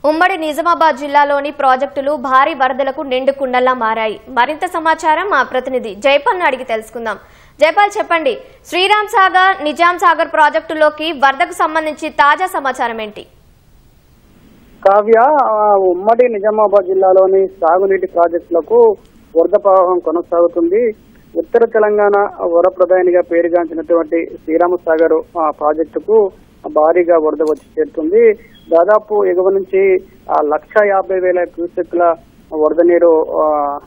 ఉమ్మడి నిజామాబాద్ జిల్లాలోని ప్రాజెక్టులు భారీ వరదలకు నిండుకుండలా మారాయి. మరింత సమాచారం మా ప్రతినిధి జైపాల్ అడిగి తెలుసుకుందాం. జైపాల్ చెప్పండి, శ్రీరామ్ సాగర్, నిజాం సాగర్ ప్రాజెక్టులోకి వరదకు సంబంధించి తాజా సమాచారం ఏంటి? కావ్య, ఉమ్మడి నిజామాబాద్ జిల్లాలోని సాగునీటి ప్రాజెక్టులకు వరద ప్రవాహం కొనసాగుతుంది. ఉత్తర తెలంగాణ వరప్రదాయనిగా పేరుగాంచినటువంటి శ్రీరామ్ సాగర్ ప్రాజెక్టుకు భారీగా వరద వచ్చి చేరుతుంది. దాదాపు ఎగువ నుంచి 1,50,000 క్యూసెక్ల వరద నీరు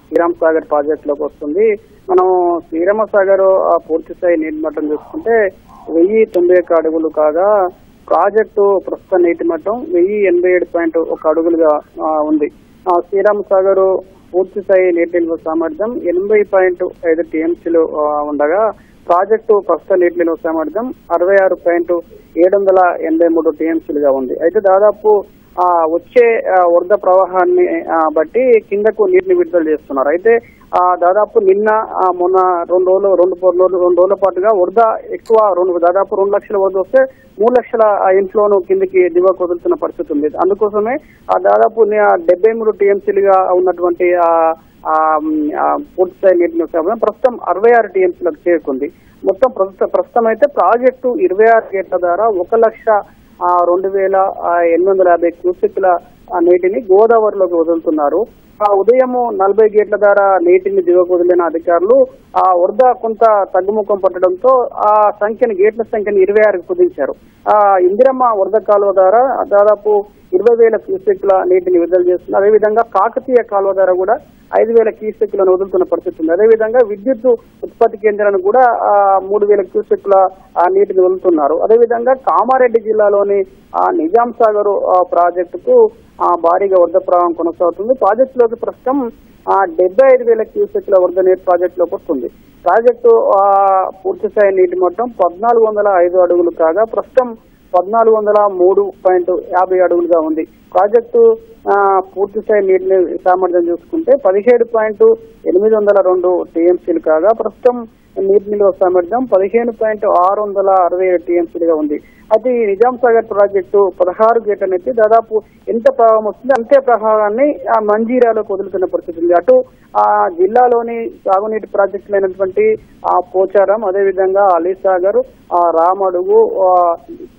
శ్రీరామ్ సాగర్ ప్రాజెక్టులోకి వస్తుంది. మనం శ్రీరామ్ సాగర్ పూర్తి స్థాయి నీటి మట్టం చూసుకుంటే 1,091 అడుగులు కాగా ప్రాజెక్టు ప్రస్తుత నీటి మట్టం 1,087.1 అడుగులుగా ఉంది. శ్రీరామ్ సాగర్ పూర్తి స్థాయి నీటి నిల్వ సామర్థ్యం 80.5 టీఎంసీలు ఉండగా ప్రాజెక్టు ప్రస్తుత నీటి నిల్వ సామర్థ్యం 66.783 టీఎంసీలుగా ఉంది. అయితే దాదాపు వచ్చే వరద ప్రవాహాన్ని బట్టి కిందకు నీటిని విడుదల చేస్తున్నారు. అయితే దాదాపు నిన్న మొన్న 2 రోజుల పాటుగా వరద ఎక్కువ దాదాపు 2 లక్షల వరద వస్తే 3 లక్షల ఇన్ఫ్లోను కిందికి దిగువకు వదులుతున్న పరిస్థితి ఉంది. అందుకోసమే దాదాపు 73 టీఎంసీలుగా ఉన్నటువంటి పూర్తి స్థాయి నీటి నిల్వ ప్రస్తుతం 66 టీఎంసీలకు చేరుకుంది. మొత్తం ప్రస్తుతం అయితే ప్రాజెక్టు 26 గేట్ల ద్వారా 1,02,850 క్యూసెక్ల నీటిని గోదావరిలోకి వదులుతున్నారు. ఉదయం 40 గేట్ల ద్వారా నీటిని దిగువకు వదిలిన అధికారులు వరద కొంత తగ్గుముఖం పట్టడంతో గేట్ల సంఖ్యను 26కు కుదించారు. ఇందిరమ్మ వరద కాలువ ద్వారా దాదాపు 20,000 క్యూసెక్ల నీటిని విడుదల చేస్తుంది. అదేవిధంగా కాకతీయ కాలువ ద్వారా కూడా 5,000 క్యూసెక్లను వదులుతున్న పరిస్థితి ఉంది. అదేవిధంగా విద్యుత్ ఉత్పత్తి కేంద్రాలను కూడా 3,000 క్యూసెక్ల నీటిని వదులుతున్నారు. అదేవిధంగా కామారెడ్డి జిల్లాలోని నిజాం సాగర్ ప్రాజెక్టుకు భారీగా వరద ప్రవాహం కొనసాగుతుంది. ప్రాజెక్టులోకి ప్రస్తుతం 75,000 క్యూసెక్ల వరద నీటి ప్రాజెక్టులోకి వస్తుంది. ప్రాజెక్టు పూర్తి స్థాయి నీటి మొత్తం 1,405 అడుగులు కాగా ప్రస్తుతం 1,403.50 అడుగులుగా ఉంది. ప్రాజెక్టు పూర్తి స్థాయి నీటి సామర్థ్యం చూసుకుంటే 17.802 టీఎంసీలు కాగా ప్రస్తుతం నీటి నిల్వ సామర్థ్యం 15.667 టీఎంసీలుగా ఉంది. అయితే ఈ నిజాం సాగర్ ప్రాజెక్టు 16 గేట్లనైతే దాదాపు ఎంత ప్రవాహం వస్తుంది అంతే ప్రవాహాన్ని మంజీరాలోకి వదులుతున్న పరిస్థితి ఉంది. అటు జిల్లాలోని సాగునీటి ప్రాజెక్టులైనటువంటి పోచారం, అదేవిధంగా అలీసాగర్, రామడుగు,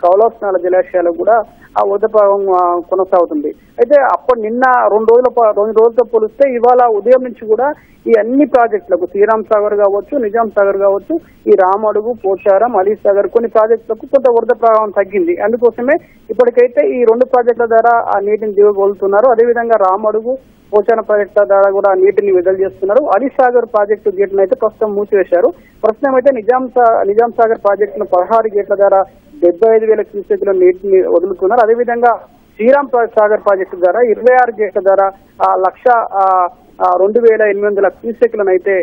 కౌలాస్నాల జలాశయాలు కూడా వరద ప్రవాహం కొనసాగుతుంది. అయితే నిన్న 2 రోజులతో పోలిస్తే ఇవాళ ఉదయం నుంచి కూడా ఈ అన్ని ప్రాజెక్టులకు శ్రీరామ్ సాగర్ కావచ్చు, నిజాం సాగర్ కావచ్చు, ఈ రామడుగు, పోచారం, అలీసాగర్ కొన్ని ప్రాజెక్టులకు కొంత వరద ప్రవాహం తగ్గింది. అందుకోసమే ఇప్పటికైతే ఈ 2 ప్రాజెక్టుల ద్వారా ఆ నీటిని దిగువగొలుతున్నారు. అదేవిధంగా రామడుగు, పోచారం ప్రాజెక్టుల ద్వారా కూడా నీటిని విడుదల చేస్తున్నారు. అలీసాగర్ ప్రాజెక్టు గేట్లను అయితే ప్రస్తుతం మూసివేశారు. ప్రస్తుతం అయితే నిజాం సాగర్ ప్రాజెక్టును 16 గేట్ల ద్వారా 75,000 క్యూసెక్ల నీటిని వదులుతున్నారు. అదేవిధంగా శ్రీరామ్ సాగర్ ప్రాజెక్టు ద్వారా 26 గేట్ల ద్వారా 1,02,800 క్యూసెక్లను అయితే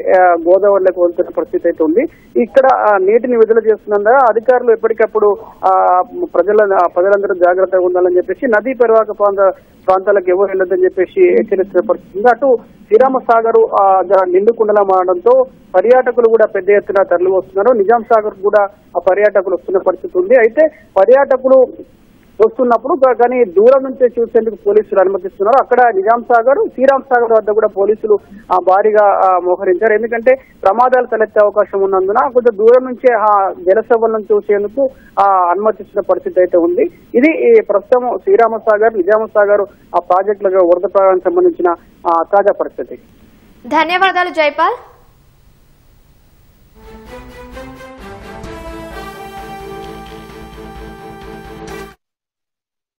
గోదావరిలోకి వదులుతున్న పరిస్థితి అయితే ఉంది. ఇక్కడ నీటిని విడుదల చేస్తున్నందున అధికారులు ఎప్పటికప్పుడు ప్రజలందరూ జాగ్రత్తగా ఉండాలని చెప్పేసి నదీ పరివాహక ప్రాంతాలకు ఎవరు వెళ్ళొద్దని చెప్పేసి హెచ్చరిస్తున్న పరిస్థితి ఉంది. అటు శ్రీరామ సాగర్ నిండుకుండలా మారడంతో పర్యాటకులు కూడా పెద్ద ఎత్తున తరలి వస్తున్నారు. నిజాం సాగర్ కూడా పర్యాటకులు వస్తున్న పరిస్థితి ఉంది. అయితే పర్యాటకులు వస్తున్నప్పుడు కానీ దూరం నుంచే చూసేందుకు పోలీసులు అనుమతిస్తున్నారు. అక్కడ నిజాం సాగర్, శ్రీరామ్ సాగర్ వద్ద కూడా పోలీసులు భారీగా మోహరించారు. ఎందుకంటే ప్రమాదాలు తలెత్తే అవకాశం ఉన్నందున కొంచెం దూరం నుంచే జలసభలను చూసేందుకు అనుమతిస్తున్న పరిస్థితి అయితే ఉంది. ఇది ప్రస్తుతం శ్రీరామ సాగర్, నిజాం సాగర్ ప్రాజెక్టులకు వరద ప్రవాహానికి సంబంధించిన తాజా పరిస్థితి. ధన్యవాదాలు జైపాల్.